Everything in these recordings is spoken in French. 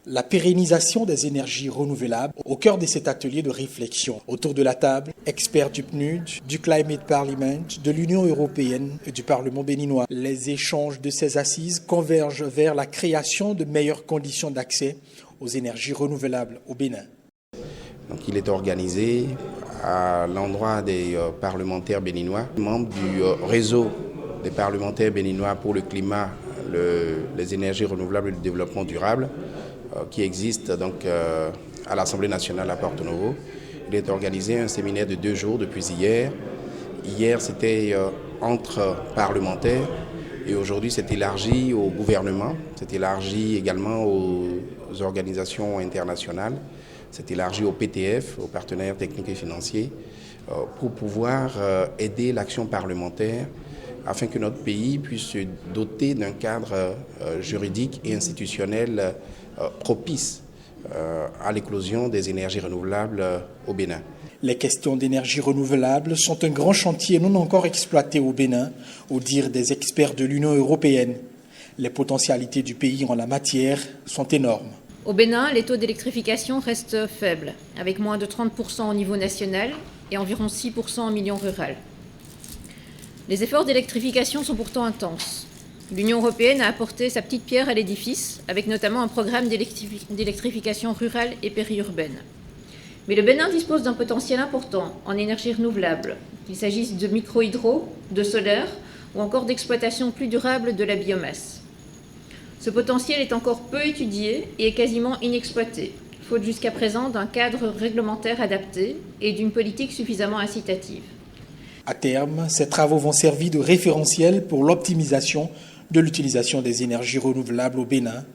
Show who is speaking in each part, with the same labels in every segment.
Speaker 1: La pérennisation des énergies renouvelables au cœur de cet atelier de réflexion. Autour de la table, experts du PNUD, du Climate Parliament, de l'Union européenne et du Parlement béninois. Les échanges de ces assises convergent vers la création de meilleures conditions d'accès aux énergies renouvelables au Bénin.
Speaker 2: Donc, il est organisé à l'endroit des parlementaires béninois, membres du réseau des parlementaires béninois pour le climat, les énergies renouvelables et le développement durable, qui existe donc à l'Assemblée nationale à Porto Novo. Il est organisé un séminaire de 2 jours depuis hier. Hier, c'était entre parlementaires et aujourd'hui, c'est élargi au gouvernement, c'est élargi également aux organisations internationales, c'est élargi au PTF, aux partenaires techniques et financiers, pour pouvoir aider l'action parlementaire afin que notre pays puisse se doter d'un cadre juridique et institutionnel propice à l'éclosion des énergies renouvelables au Bénin.
Speaker 1: Les questions d'énergie renouvelable sont un grand chantier non encore exploité au Bénin, au dire des experts de l'Union européenne. Les potentialités du pays en la matière sont énormes.
Speaker 3: Au Bénin, les taux d'électrification restent faibles, avec moins de 30% au niveau national et environ 6% en milieu rural. Les efforts d'électrification sont pourtant intenses. L'Union européenne a apporté sa petite pierre à l'édifice, avec notamment un programme d'électrification rurale et périurbaine. Mais le Bénin dispose d'un potentiel important en énergie renouvelable, qu'il s'agisse de micro-hydro, de solaire ou encore d'exploitation plus durable de la biomasse. Ce potentiel est encore peu étudié et est quasiment inexploité, faute jusqu'à présent d'un cadre réglementaire adapté et d'une politique suffisamment incitative.
Speaker 1: À terme, ces travaux vont servir de référentiel pour l'optimisation de l'utilisation des énergies renouvelables au Bénin,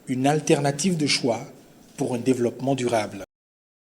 Speaker 1: une alternative de choix pour un développement durable.